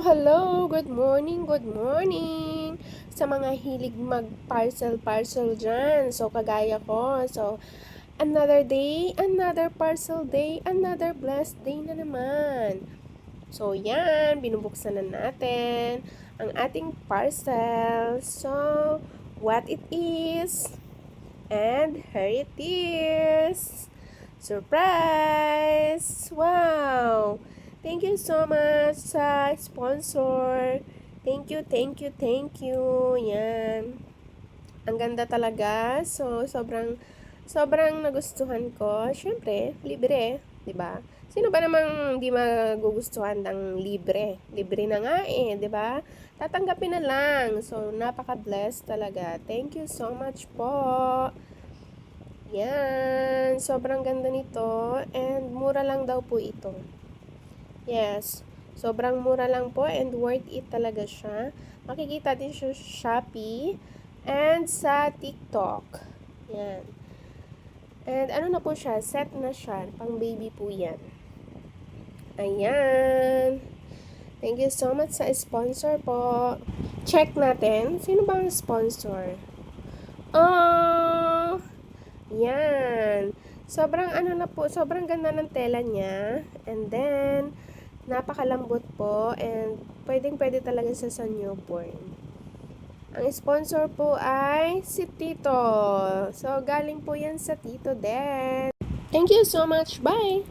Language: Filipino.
Hello! Good morning, good morning! Sa mga hilig mag-parcel dyan. So, kagaya ko. So, another day, another parcel day, another blessed day na naman. So, yan. Binubuksan na natin ang ating parcel. So, what it is? And here it is. Surprise! Wow! Thank you so much sa sponsor. Thank you, thank you, thank you. Yan. Ang ganda talaga. So, sobrang nagustuhan ko. Syempre, libre, 'di ba? Sino ba namang di magugustuhan ng libre? Libre na nga eh, 'di ba? Tatanggapin na lang. So, napaka-blessed talaga. Thank you so much po. Yan. Sobrang ganda nito. And mura lang daw po ito. Yes. Sobrang mura lang po and worth it talaga siya. Makikita din siya sa Shopee and sa TikTok. Yan. And ano na po siya? Set na siya. Pang baby po yan. Ayan. Thank you so much sa sponsor po. Check natin. Sino ba ang sponsor? Oh! Yan. Sobrang ano na po, sobrang ganda ng tela niya. And then, napakalambot po and pwedeng-pwede talaga sa newborn. Ang sponsor po ay si Tito. So, galing po yan sa Tito din. Thank you so much. Bye!